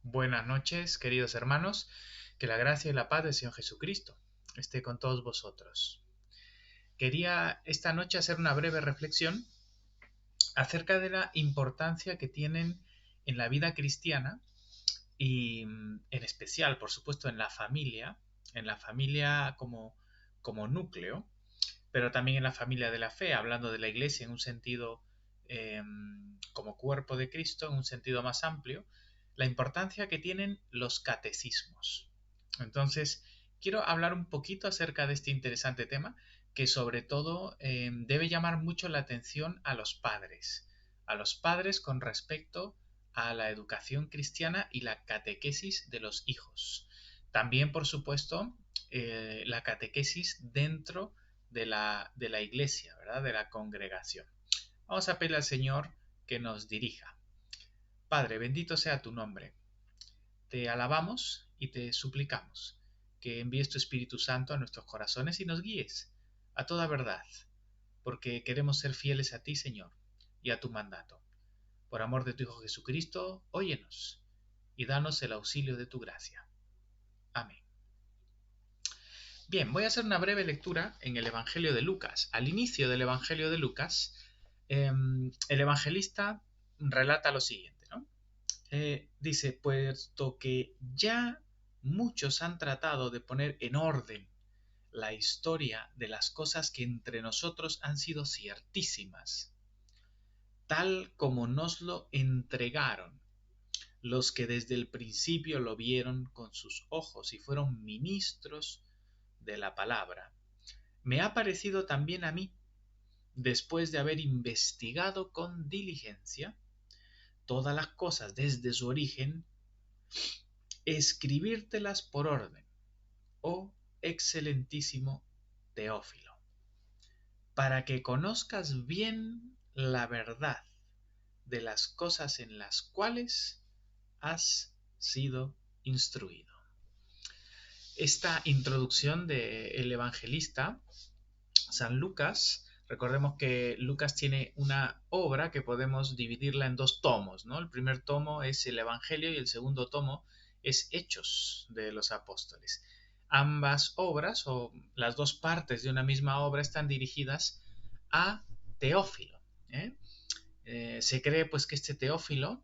Buenas noches, queridos hermanos, que la gracia y la paz del Señor Jesucristo esté con todos vosotros. Quería esta noche hacer una breve reflexión acerca de la importancia que tienen en la vida cristiana y en especial, por supuesto, en la familia como núcleo, pero también en la familia de la fe, hablando de la iglesia en un sentido eh, como cuerpo de Cristo, en un sentido más amplio, la importancia que tienen los catecismos. Entonces, quiero hablar un poquito acerca de este interesante tema que sobre todo debe llamar mucho la atención a los padres con respecto a la educación cristiana y la catequesis de los hijos. También, por supuesto, la catequesis dentro de la iglesia, ¿verdad? De la congregación. Vamos a pedirle al Señor que nos dirija. Padre, bendito sea tu nombre. Te alabamos y te suplicamos que envíes tu Espíritu Santo a nuestros corazones y nos guíes a toda verdad, porque queremos ser fieles a ti, Señor, y a tu mandato. Por amor de tu Hijo Jesucristo, óyenos y danos el auxilio de tu gracia. Amén. Bien, voy a hacer una breve lectura en el Evangelio de Lucas. Al inicio del Evangelio de Lucas, el evangelista relata lo siguiente, ¿no? Dice, puesto que ya muchos han tratado de poner en orden la historia de las cosas que entre nosotros han sido ciertísimas, tal como nos lo entregaron los que desde el principio lo vieron con sus ojos y fueron ministros de la palabra. Me ha parecido también a mí, después de haber investigado con diligencia todas las cosas desde su origen, escribírtelas por orden, oh excelentísimo Teófilo, para que conozcas bien la verdad de las cosas en las cuales has sido instruido. Esta introducción del evangelista San Lucas, recordemos que Lucas tiene una obra que podemos dividirla en dos tomos, ¿no? El primer tomo es el Evangelio y el segundo tomo es Hechos de los Apóstoles. Ambas obras, o las dos partes de una misma obra, están dirigidas a Teófilo. ¿eh? Se cree pues que este Teófilo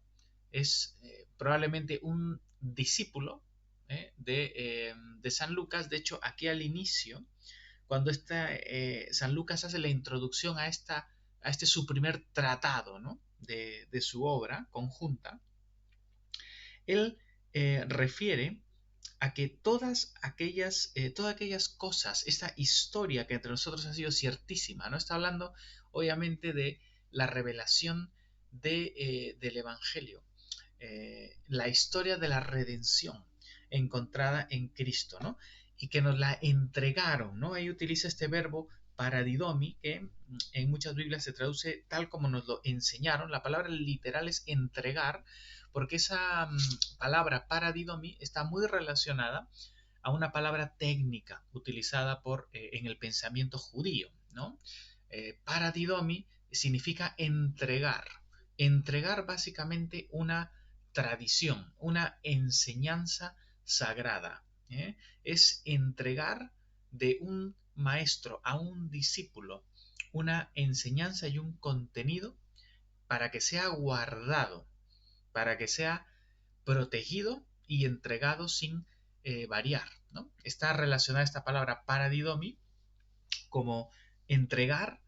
es probablemente un discípulo de San Lucas. De hecho, aquí al inicio, cuando San Lucas hace la introducción a este su primer tratado, ¿no? de su obra conjunta, él refiere a que todas aquellas cosas, esta historia que entre nosotros ha sido ciertísima, ¿no? Está hablando obviamente de la revelación del Evangelio, la historia de la redención encontrada en Cristo, ¿no? Y que nos la entregaron, ¿no? Ahí utiliza este verbo paradidomi, que en muchas Biblias se traduce tal como nos lo enseñaron. La palabra literal es entregar, porque esa palabra paradidomi está muy relacionada a una palabra técnica utilizada en el pensamiento judío, ¿no? Paradidomi significa entregar básicamente una tradición, una enseñanza sagrada. ¿eh? Es entregar de un maestro a un discípulo una enseñanza y un contenido para que sea guardado, para que sea protegido y entregado sin variar. ¿no? Está relacionada esta palabra paradidomi como entregar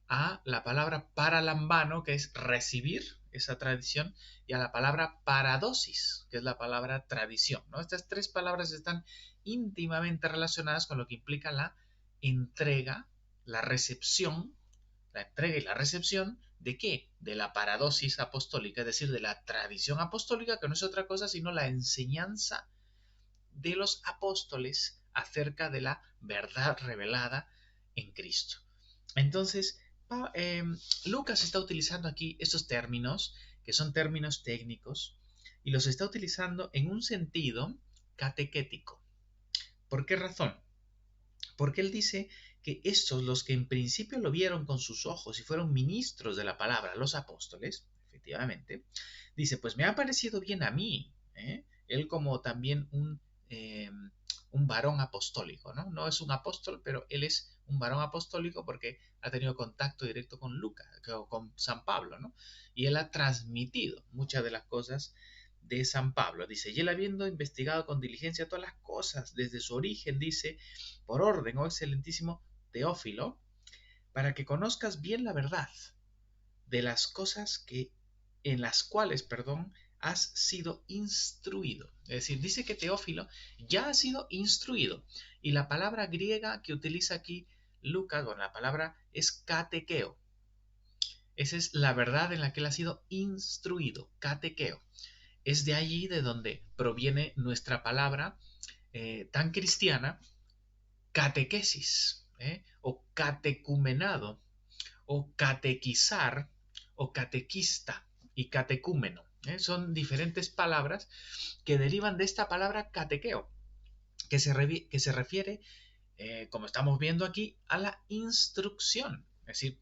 a la palabra paralambano, que es recibir esa tradición, y a la palabra paradosis, que es la palabra tradición. ¿no? Estas tres palabras están íntimamente relacionadas con lo que implica la entrega, la recepción, la entrega y la recepción de qué? De la paradosis apostólica, es decir, de la tradición apostólica, que no es otra cosa sino la enseñanza de los apóstoles acerca de la verdad revelada en Cristo. Entonces, Lucas está utilizando aquí estos términos, que son términos técnicos, y los está utilizando en un sentido catequético. ¿Por qué razón? Porque él dice que estos, los que en principio lo vieron con sus ojos y fueron ministros de la palabra, los apóstoles, efectivamente, dice, pues me ha parecido bien a mí, él como también un varón apostólico, ¿no? No es un apóstol, pero él es un varón apostólico porque ha tenido contacto directo con Lucas, con San Pablo, ¿no? Y él ha transmitido muchas de las cosas de San Pablo. Dice, y él habiendo investigado con diligencia todas las cosas desde su origen, dice, por orden, oh excelentísimo Teófilo, para que conozcas bien la verdad de las cosas en las cuales, perdón, has sido instruido. Es decir, dice que Teófilo ya ha sido instruido. Y la palabra griega que utiliza aquí Lucas, bueno, la palabra es catequeo. Esa es la verdad en la que él ha sido instruido, catequeo. Es de allí de donde proviene nuestra palabra tan cristiana, catequesis, o catecumenado, o catequizar, o catequista y catecúmeno. Son diferentes palabras que derivan de esta palabra catequeo, que se refiere, como estamos viendo aquí, a la instrucción. Es decir,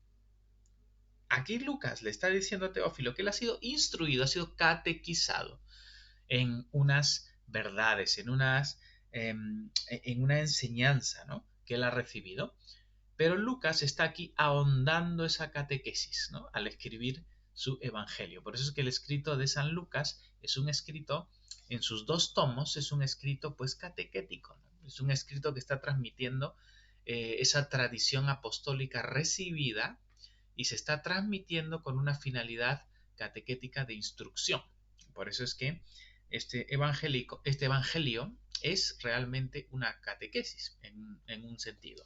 aquí Lucas le está diciendo a Teófilo que él ha sido instruido, ha sido catequizado en unas verdades, en una enseñanza, ¿no?, que él ha recibido. Pero Lucas está aquí ahondando esa catequesis, ¿no?, al escribir su evangelio. Por eso es que el escrito de San Lucas es un escrito, en sus 2 tomos, es un escrito pues catequético, ¿no? Es un escrito que está transmitiendo esa tradición apostólica recibida y se está transmitiendo con una finalidad catequética de instrucción. Por eso es que este evangelio es realmente una catequesis en un sentido.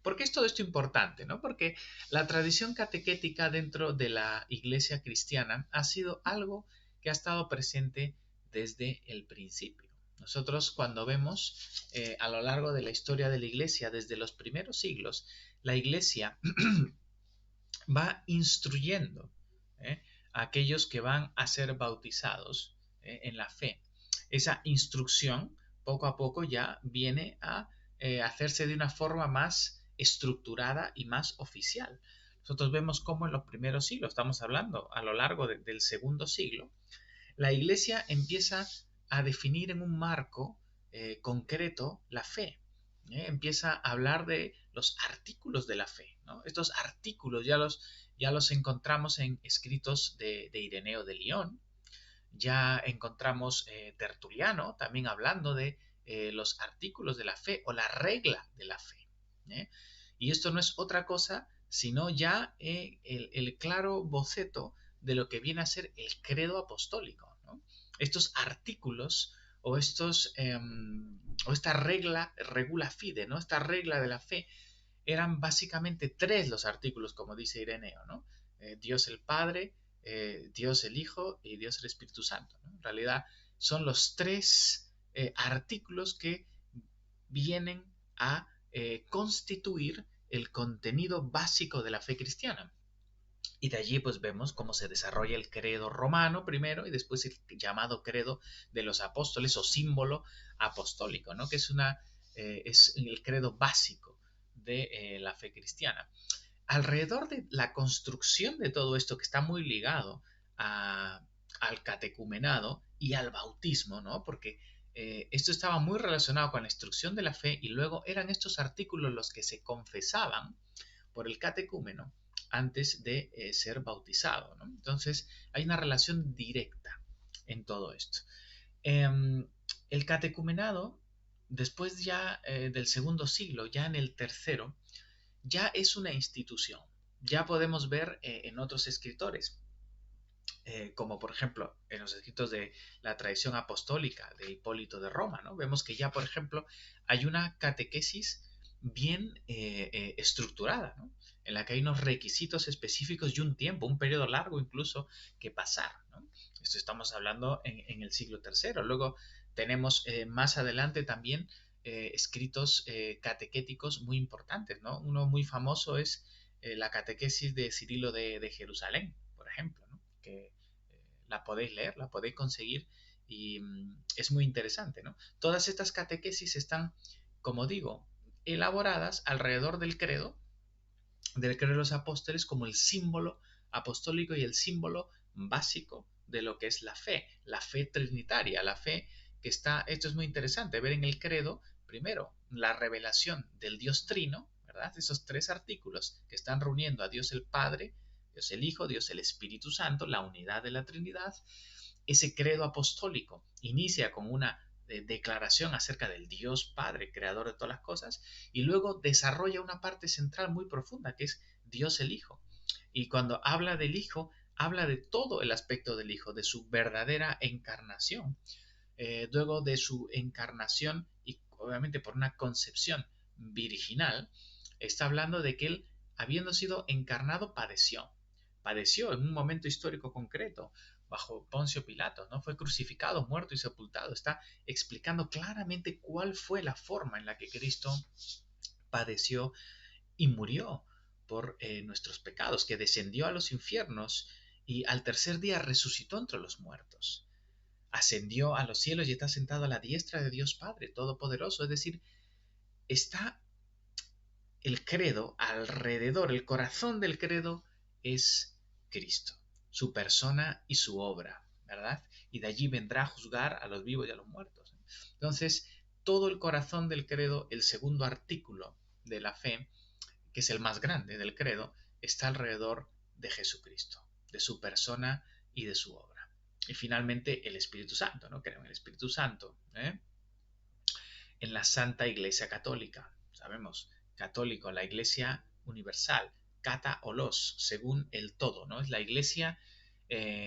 ¿Por qué es todo esto importante? ¿No? Porque la tradición catequética dentro de la iglesia cristiana ha sido algo que ha estado presente desde el principio. Nosotros cuando vemos a lo largo de la historia de la iglesia, desde los primeros siglos, la iglesia va instruyendo a aquellos que van a ser bautizados en la fe. Esa instrucción poco a poco ya viene a hacerse de una forma más estructurada y más oficial. Nosotros vemos cómo en los primeros siglos, estamos hablando a lo largo del segundo siglo, la iglesia empieza a definir en un marco concreto la fe. Empieza a hablar de los artículos de la fe, ¿no? Estos artículos ya los encontramos en escritos de Ireneo de Lyon. Ya encontramos Tertuliano también hablando de los artículos de la fe o la regla de la fe. ¿eh? Y esto no es otra cosa sino ya el claro boceto de lo que viene a ser el credo apostólico, ¿no? Estos artículos o o esta regula fide, ¿no? Esta regla de la fe, eran básicamente 3 los artículos, como dice Ireneo, ¿no? Dios el Padre, Dios el Hijo y Dios el Espíritu Santo, ¿no? En realidad son los 3 artículos que vienen a constituir el contenido básico de la fe cristiana. Y de allí pues vemos cómo se desarrolla el credo romano primero y después el llamado credo de los apóstoles o símbolo apostólico, ¿no? Que es el credo básico de la fe cristiana. Alrededor de la construcción de todo esto, que está muy ligado al catecumenado y al bautismo, ¿no? Porque esto estaba muy relacionado con la instrucción de la fe y luego eran estos artículos los que se confesaban por el catecúmeno antes de ser bautizado, ¿no? Entonces hay una relación directa en todo esto. El catecumenado, después ya del segundo siglo, ya en el tercero, ya es una institución. Ya podemos ver en otros escritores, como por ejemplo en los escritos de la tradición apostólica de Hipólito de Roma, ¿no? Vemos que ya, por ejemplo, hay una catequesis bien estructurada, ¿no? En la que hay unos requisitos específicos y un tiempo, un periodo largo incluso que pasar, ¿no? Esto estamos hablando en el siglo III. Luego tenemos más adelante también escritos catequéticos muy importantes, ¿no? Uno muy famoso es la catequesis de Cirilo de Jerusalén, por ejemplo, ¿no? Que la podéis leer, la podéis conseguir y es muy interesante, ¿no? Todas estas catequesis están, como digo, elaboradas alrededor del credo de los apóstoles como el símbolo apostólico y el símbolo básico de lo que es la fe trinitaria, la fe que está, esto es muy interesante, ver en el credo, primero, la revelación del Dios Trino, ¿verdad? Esos tres artículos que están reuniendo a Dios el Padre, Dios el Hijo, Dios el Espíritu Santo, la unidad de la Trinidad. Ese credo apostólico inicia con una declaración acerca del Dios Padre, creador de todas las cosas, y luego desarrolla una parte central muy profunda, que es Dios el Hijo. Y cuando habla del Hijo, habla de todo el aspecto del Hijo, de su verdadera encarnación. Luego de su encarnación y obviamente por una concepción virginal, está hablando de que él, habiendo sido encarnado, padeció en un momento histórico concreto, bajo Poncio Pilato, ¿no? Fue crucificado, muerto y sepultado. Está explicando claramente cuál fue la forma en la que Cristo padeció y murió por nuestros pecados, que descendió a los infiernos y al tercer día resucitó entre los muertos. Ascendió a los cielos y está sentado a la diestra de Dios Padre Todopoderoso. Es decir, está el credo alrededor, el corazón del credo es Cristo, su persona y su obra, ¿verdad? Y de allí vendrá a juzgar a los vivos y a los muertos. Entonces, todo el corazón del credo, el segundo artículo de la fe, que es el más grande del credo, está alrededor de Jesucristo, de su persona y de su obra. Y finalmente el Espíritu Santo, ¿no? Creo en el Espíritu Santo, en la Santa Iglesia Católica. Sabemos, católico, la Iglesia universal, kata olos, según el todo, ¿no? Es la Iglesia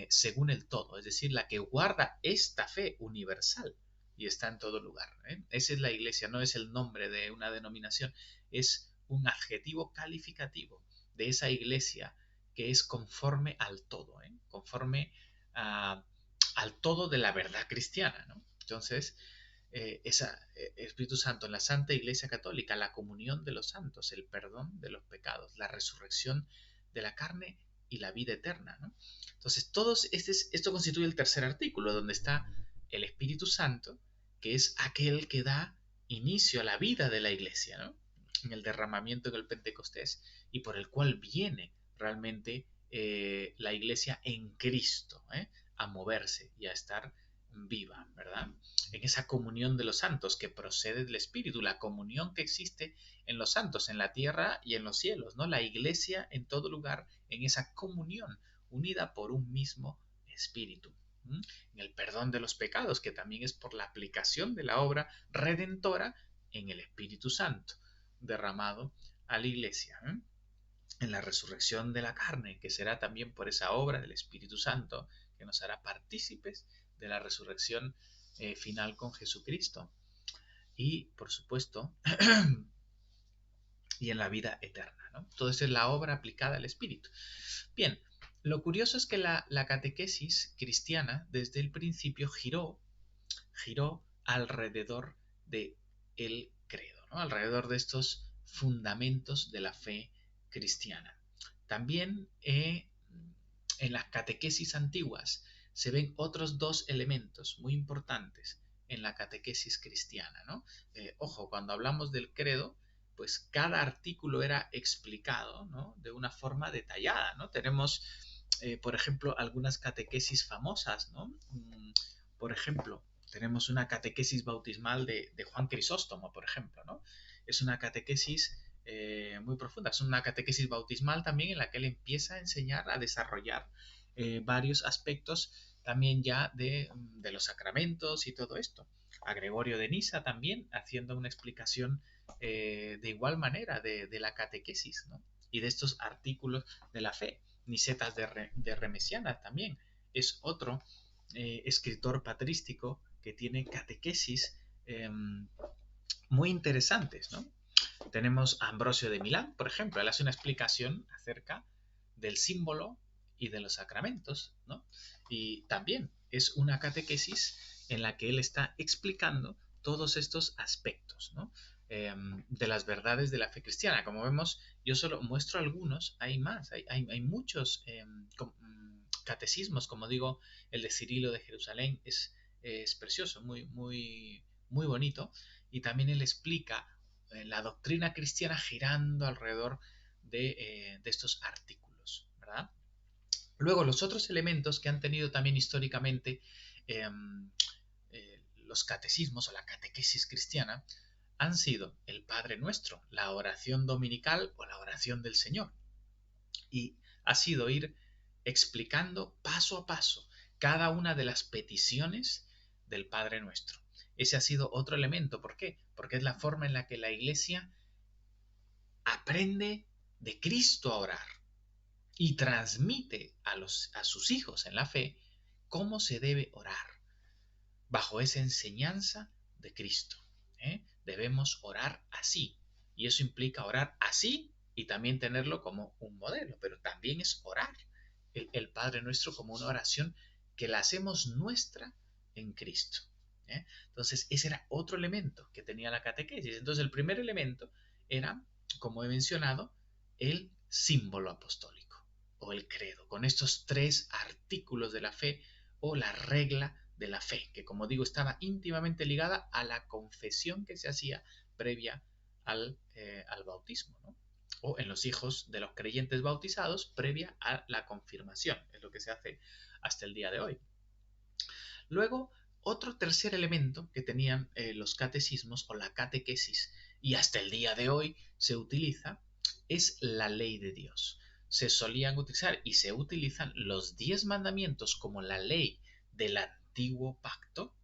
según el todo, es decir, la que guarda esta fe universal y está en todo lugar. Esa es la Iglesia, no es el nombre de una denominación, es un adjetivo calificativo de esa Iglesia que es conforme al todo, conforme al todo de la verdad cristiana, ¿no? Entonces, Espíritu Santo en la Santa Iglesia Católica, la comunión de los santos, el perdón de los pecados, la resurrección de la carne y la vida eterna, ¿no? Entonces, esto constituye el tercer artículo, donde está el Espíritu Santo, que es aquel que da inicio a la vida de la Iglesia, ¿no? En el derramamiento en el Pentecostés, y por el cual viene realmente la Iglesia en Cristo, a moverse y a estar viva, ¿verdad? En esa comunión de los santos que procede del Espíritu, la comunión que existe en los santos, en la tierra y en los cielos, ¿no? La Iglesia en todo lugar, en esa comunión, unida por un mismo Espíritu. En el perdón de los pecados, que también es por la aplicación de la obra redentora en el Espíritu Santo, derramado a la Iglesia. En la resurrección de la carne, que será también por esa obra del Espíritu Santo, que nos hará partícipes de la resurrección final con Jesucristo. Y, por supuesto, y en la vida eterna, ¿no? Todo eso es la obra aplicada al Espíritu. Bien, lo curioso es que la catequesis cristiana desde el principio giró alrededor de el credo, ¿no? Alrededor de estos fundamentos de la fe cristiana. También en las catequesis antiguas se ven otros dos elementos muy importantes en la catequesis cristiana, ¿no? Ojo, cuando hablamos del credo, pues cada artículo era explicado, ¿no? De una forma detallada, ¿no? Tenemos, por ejemplo, algunas catequesis famosas, ¿no? Por ejemplo, tenemos una catequesis bautismal de Juan Crisóstomo, por ejemplo, ¿no? Es una catequesis muy profunda, es una catequesis bautismal también en la que él empieza a enseñar, a desarrollar varios aspectos también ya de los sacramentos y todo esto. A Gregorio de Nisa también haciendo una explicación de igual manera de la catequesis, ¿no? Y de estos artículos de la fe. Nicetas de Remesiana también es otro escritor patrístico que tiene catequesis muy interesantes, ¿no? Tenemos a Ambrosio de Milán, por ejemplo, él hace una explicación acerca del símbolo y de los sacramentos, ¿no? Y también es una catequesis en la que él está explicando todos estos aspectos, ¿no? De las verdades de la fe cristiana. Como vemos, yo solo muestro algunos, hay más, hay muchos catecismos, como digo, el de Cirilo de Jerusalén es precioso, muy, muy, muy bonito, y también él explica la doctrina cristiana girando alrededor de estos artículos, ¿verdad? Luego, los otros elementos que han tenido también históricamente los catecismos o la catequesis cristiana han sido el Padre Nuestro, la oración dominical o la oración del Señor. Y ha sido ir explicando paso a paso cada una de las peticiones del Padre Nuestro. Ese ha sido otro elemento. ¿Por qué? Porque es la forma en la que la Iglesia aprende de Cristo a orar y transmite a sus hijos en la fe cómo se debe orar bajo esa enseñanza de Cristo. Debemos orar así, y eso implica orar así y también tenerlo como un modelo, pero también es orar el Padre Nuestro como una oración que la hacemos nuestra en Cristo. Entonces, ese era otro elemento que tenía la catequesis. Entonces, el primer elemento era, como he mencionado, el símbolo apostólico o el credo, con estos 3 artículos de la fe o la regla de la fe, que como digo estaba íntimamente ligada a la confesión que se hacía previa al bautismo, ¿no? O en los hijos de los creyentes bautizados previa a la confirmación, es lo que se hace hasta el día de hoy. Luego, otro tercer elemento que tenían los catecismos o la catequesis, y hasta el día de hoy se utiliza, es la ley de Dios. Se solían utilizar y se utilizan los 10 mandamientos como la ley del antiguo pacto,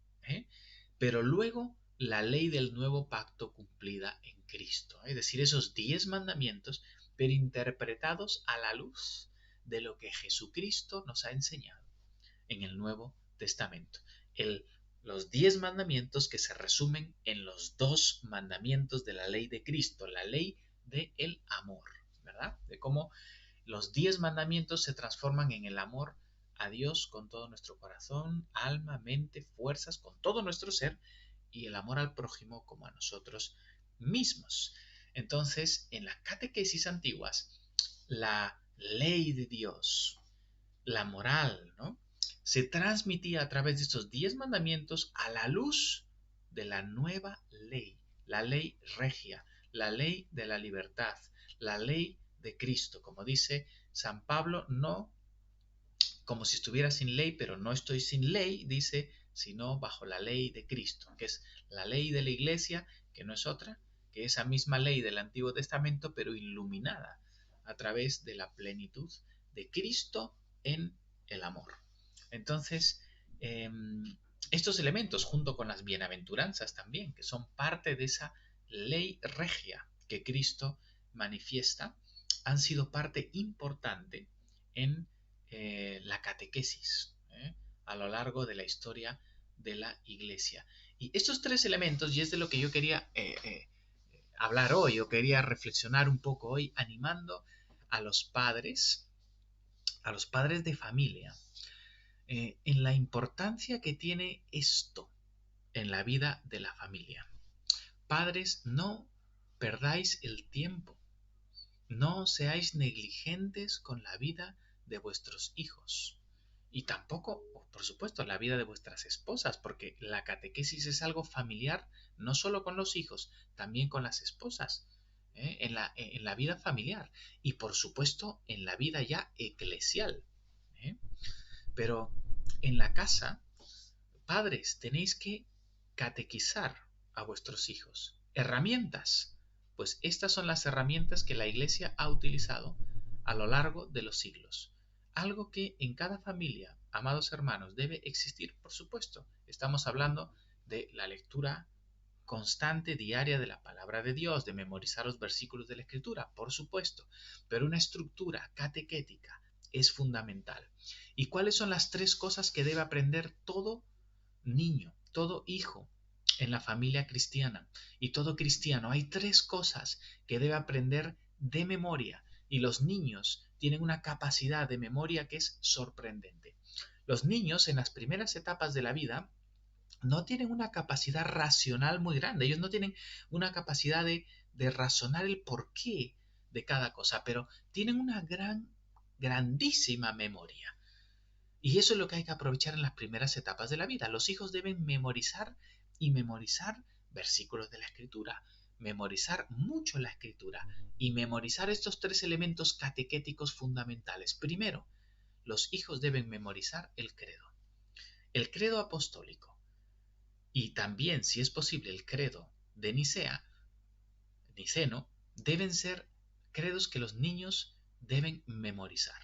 pero luego la ley del nuevo pacto cumplida en Cristo. Es decir, esos 10 mandamientos, pero interpretados a la luz de lo que Jesucristo nos ha enseñado en el Nuevo Testamento. Los 10 mandamientos que se resumen en los 2 mandamientos de la ley de Cristo, la ley del amor, ¿verdad? De cómo los 10 mandamientos se transforman en el amor a Dios con todo nuestro corazón, alma, mente, fuerzas, con todo nuestro ser, y el amor al prójimo como a nosotros mismos. Entonces, en las catequesis antiguas, la ley de Dios, la moral, ¿no?, se transmitía a través de estos 10 mandamientos a la luz de la nueva ley, la ley regia, la ley de la libertad, la ley de Cristo. Como dice San Pablo, no como si estuviera sin ley, pero no estoy sin ley, dice, sino bajo la ley de Cristo, que es la ley de la Iglesia, que no es otra que esa misma ley del Antiguo Testamento, pero iluminada a través de la plenitud de Cristo en el amor. Entonces, estos elementos, junto con las bienaventuranzas también, que son parte de esa ley regia que Cristo manifiesta, han sido parte importante en la catequesis a lo largo de la historia de la Iglesia. Y estos 3 elementos, y es de lo que yo quería hablar hoy, o quería reflexionar un poco hoy, animando a los padres de familia, en la importancia que tiene esto en la vida de la familia. Padres, no perdáis el tiempo, no seáis negligentes con la vida de vuestros hijos y tampoco, por supuesto, la vida de vuestras esposas, porque la catequesis es algo familiar no solo con los hijos, también con las esposas, en la vida familiar y por supuesto en la vida ya eclesial. Pero en la casa, padres, tenéis que catequizar a vuestros hijos. Herramientas. Pues estas son las herramientas que la Iglesia ha utilizado a lo largo de los siglos. Algo que en cada familia, amados hermanos, debe existir, por supuesto. Estamos hablando de la lectura constante, diaria de la palabra de Dios, de memorizar los versículos de la Escritura, por supuesto. Pero una estructura catequética es fundamental. ¿Y cuáles son las 3 cosas que debe aprender todo niño, todo hijo en la familia cristiana y todo cristiano? Hay 3 cosas que debe aprender de memoria y los niños tienen una capacidad de memoria que es sorprendente. Los niños en las primeras etapas de la vida no tienen una capacidad racional muy grande, ellos no tienen una capacidad de razonar el porqué de cada cosa, pero tienen una grandísima memoria. Y eso es lo que hay que aprovechar en las primeras etapas de la vida. Los hijos deben memorizar y memorizar versículos de la Escritura, memorizar mucho la Escritura y memorizar estos 3 elementos catequéticos fundamentales. Primero, los hijos deben memorizar el credo. El credo apostólico y también, si es posible, el credo de Niceno, deben ser credos que los niños deben memorizar.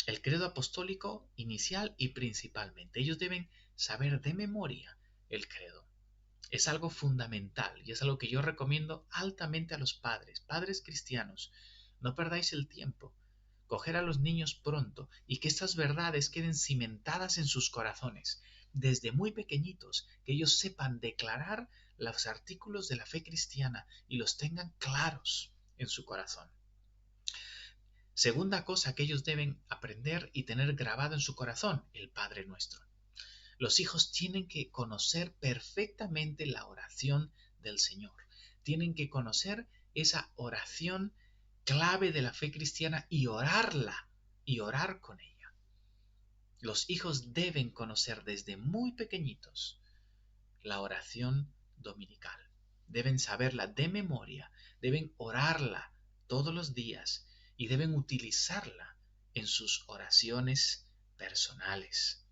El credo apostólico inicial y principalmente. Ellos deben saber de memoria el credo. Es algo fundamental y es algo que yo recomiendo altamente a los padres cristianos. No perdáis el tiempo. Coger a los niños pronto y que estas verdades queden cimentadas en sus corazones, desde muy pequeñitos, que ellos sepan declarar los artículos de la fe cristiana y los tengan claros en su corazón. Segunda cosa que ellos deben aprender y tener grabado en su corazón, el Padre Nuestro. Los hijos tienen que conocer perfectamente la oración del Señor. Tienen que conocer esa oración clave de la fe cristiana y orarla y orar con ella. Los hijos deben conocer desde muy pequeñitos la oración dominical. Deben saberla de memoria, deben orarla todos los días y deben utilizarla en sus oraciones personales.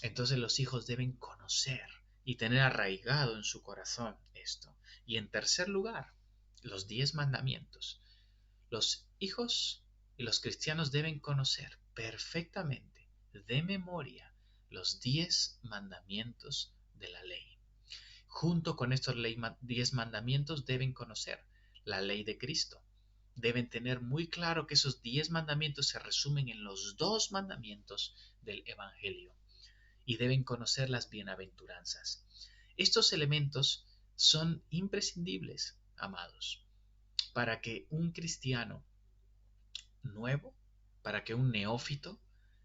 Entonces los hijos deben conocer y tener arraigado en su corazón esto. Y en tercer lugar, los 10 mandamientos. Los hijos y los cristianos deben conocer perfectamente, de memoria, los 10 mandamientos de la ley. Junto con estos 10 mandamientos deben conocer la ley de Cristo. Deben tener muy claro que esos 10 mandamientos se resumen en los 2 mandamientos del Evangelio. Y deben conocer las bienaventuranzas. Estos elementos son imprescindibles, amados, para que un cristiano nuevo, para que un neófito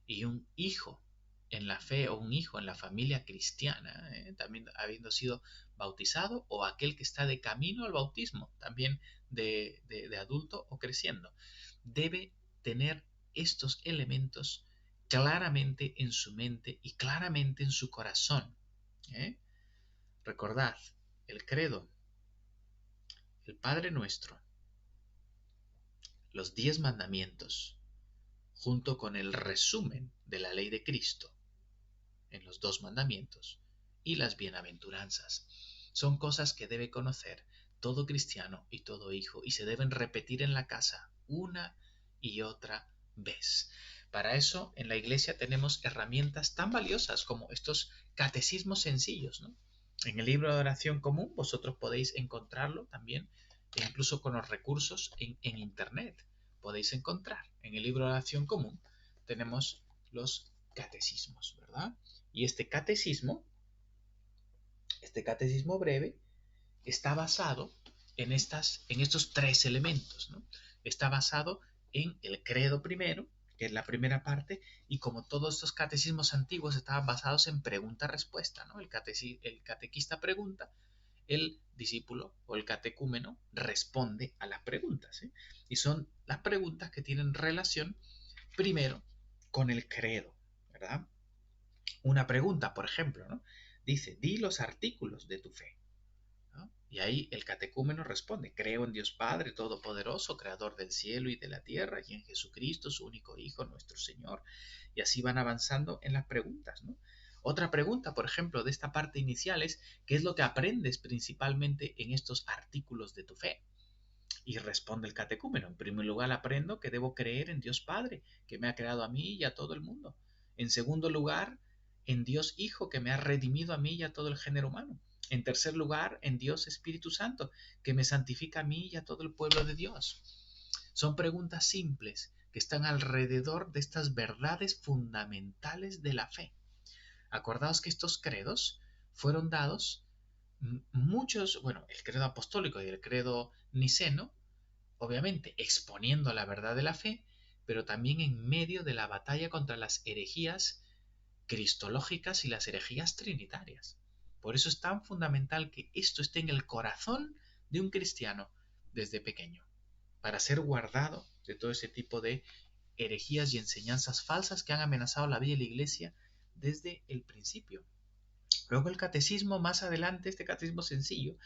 y un hijo en la fe o un hijo en la familia cristiana, también habiendo sido bautizado, o aquel que está de camino al bautismo, también de adulto o creciendo, debe tener estos elementos claramente en su mente y claramente en su corazón. Recordad, el credo, el Padre Nuestro, los 10 mandamientos, junto con el resumen de la ley de Cristo en los 2 mandamientos y las bienaventuranzas. Son cosas que debe conocer todo cristiano y todo hijo y se deben repetir en la casa una y otra vez. Para eso en la iglesia tenemos herramientas tan valiosas como estos catecismos sencillos, ¿no? En el libro de oración común vosotros podéis encontrarlo también, e incluso con los recursos en internet podéis encontrar. En el libro de oración común tenemos los catecismos, ¿verdad? Y este catecismo breve está basado en estos 3 elementos, ¿no? Está basado en el credo primero, que es la primera parte, y como todos estos catecismos antiguos estaban basados en pregunta-respuesta, ¿no? El catequista pregunta, el discípulo o el catecúmeno responde a las preguntas, ¿eh? Y son las preguntas que tienen relación primero con el credo, ¿verdad? Una pregunta, por ejemplo, ¿no? Dice, di los artículos de tu fe, ¿no? Y ahí el catecúmeno responde, creo en Dios Padre Todopoderoso, Creador del cielo y de la tierra, y en Jesucristo, su único Hijo, nuestro Señor. Y así van avanzando en las preguntas, ¿no? Otra pregunta, por ejemplo, de esta parte inicial es, ¿qué es lo que aprendes principalmente en estos artículos de tu fe? Y responde el catecúmeno, en primer lugar aprendo que debo creer en Dios Padre, que me ha creado a mí y a todo el mundo. En segundo lugar, en Dios Hijo, que me ha redimido a mí y a todo el género humano. En tercer lugar, en Dios Espíritu Santo, que me santifica a mí y a todo el pueblo de Dios. Son preguntas simples que están alrededor de estas verdades fundamentales de la fe. Acordaos que estos credos fueron dados muchos, bueno, el credo apostólico y el credo niceno, obviamente exponiendo la verdad de la fe, pero también en medio de la batalla contra las herejías cristológicas y las herejías trinitarias. Por eso es tan fundamental que esto esté en el corazón de un cristiano desde pequeño, para ser guardado de todo ese tipo de herejías y enseñanzas falsas que han amenazado la vida de la iglesia desde el principio. Luego el catecismo, más adelante, este catecismo sencillo,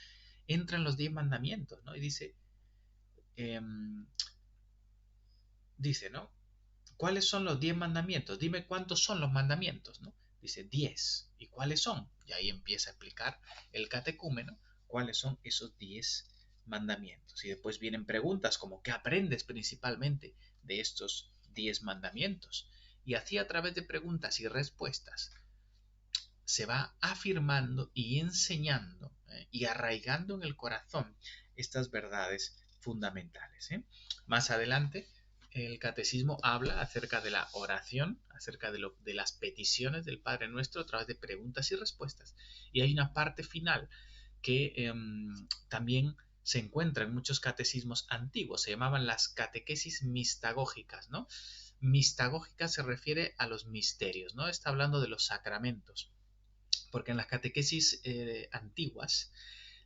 entra en los 10 mandamientos, ¿no? Y dice, ¿no? ¿cuáles son los 10 mandamientos? Dime cuántos son los mandamientos, ¿no? Dice 10. ¿Y cuáles son? Y ahí empieza a explicar el catecúmeno cuáles son esos 10 mandamientos. Y después vienen preguntas como ¿qué aprendes principalmente de estos 10 mandamientos? Y así a través de preguntas y respuestas se va afirmando y enseñando y arraigando en el corazón estas verdades fundamentales. Más adelante, el catecismo habla acerca de la oración, acerca de las peticiones del Padre Nuestro a través de preguntas y respuestas. Y hay una parte final que también se encuentra en muchos catecismos antiguos, se llamaban las catequesis mistagógicas, ¿no? Mistagógica se refiere a los misterios, ¿no? Está hablando de los sacramentos, porque en las catequesis antiguas,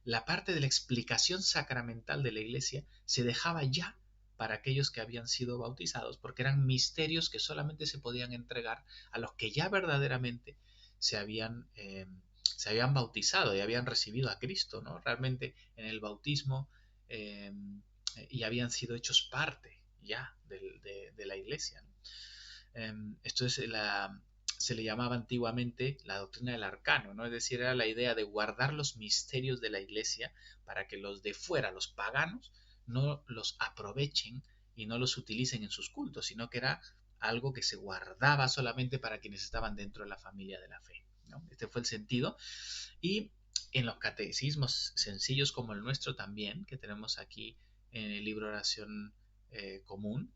la parte de la explicación sacramental de la Iglesia se dejaba ya para aquellos que habían sido bautizados, porque eran misterios que solamente se podían entregar a los que ya verdaderamente se habían bautizado y habían recibido a Cristo, ¿no? Realmente en el bautismo eh, y habían sido hechos parte ya de la Iglesia, ¿no? Esto es se le llamaba antiguamente la doctrina del arcano, ¿no? Es decir, era la idea de guardar los misterios de la Iglesia para que los de fuera, los paganos, no los aprovechen y no los utilicen en sus cultos, sino que era algo que se guardaba solamente para quienes estaban dentro de la familia de la fe, ¿no? Este fue el sentido. Y en los catecismos sencillos como el nuestro también, que tenemos aquí en el libro Oración Común,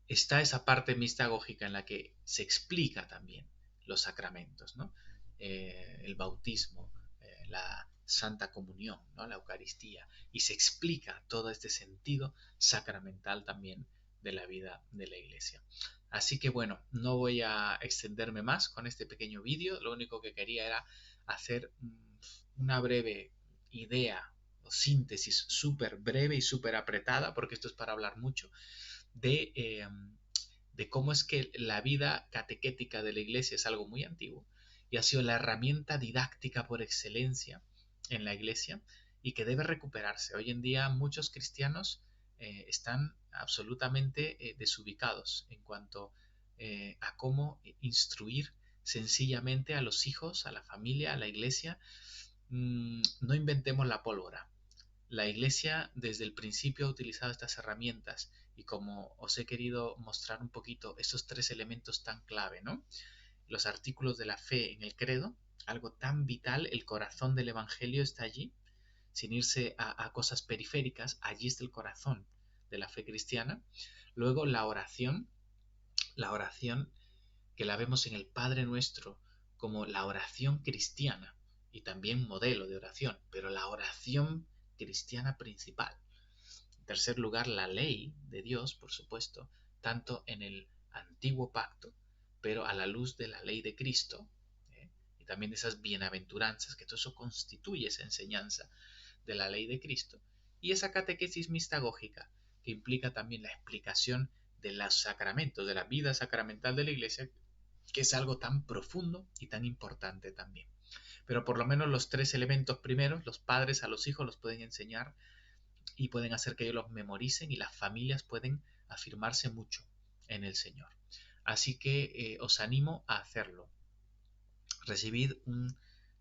está esa parte mistagógica en la que se explica también los sacramentos, ¿no? El bautismo, la Santa Comunión, ¿no? La Eucaristía, y se explica todo este sentido sacramental también de la vida de la Iglesia. Así que bueno, no voy a extenderme más con este pequeño vídeo, lo único que quería era hacer una breve idea o síntesis súper breve y súper apretada, porque esto es para hablar mucho, de, de cómo es que la vida catequética de la Iglesia es algo muy antiguo y ha sido la herramienta didáctica por excelencia en la Iglesia y que debe recuperarse. Hoy en día muchos cristianos están absolutamente desubicados en cuanto a cómo instruir sencillamente a los hijos, a la familia, a la Iglesia. No inventemos la pólvora. La Iglesia desde el principio ha utilizado estas herramientas y como os he querido mostrar un poquito esos 3 elementos tan clave, ¿no? Los artículos de la fe en el credo, algo tan vital, el corazón del Evangelio está allí, sin irse a cosas periféricas, allí está el corazón de la fe cristiana. Luego la oración que la vemos en el Padre Nuestro como la oración cristiana y también modelo de oración, pero la oración cristiana principal. En tercer lugar, la ley de Dios, por supuesto, tanto en el antiguo pacto, pero a la luz de la ley de Cristo, y también de esas bienaventuranzas, que todo eso constituye esa enseñanza de la ley de Cristo, y esa catequesis mistagógica, que implica también la explicación de los sacramentos, de la vida sacramental de la Iglesia, que es algo tan profundo y tan importante también. Pero por lo menos los 3 elementos primeros, los padres a los hijos los pueden enseñar y pueden hacer que ellos los memoricen y las familias pueden afirmarse mucho en el Señor. Así que os animo a hacerlo. Recibid un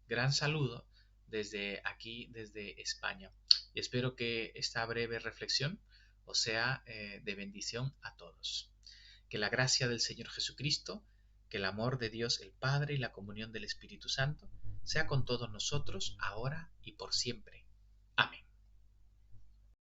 gran saludo desde aquí, desde España. Y espero que esta breve reflexión os sea de bendición a todos. Que la gracia del Señor Jesucristo, que el amor de Dios el Padre y la comunión del Espíritu Santo sea con todos nosotros ahora y por siempre.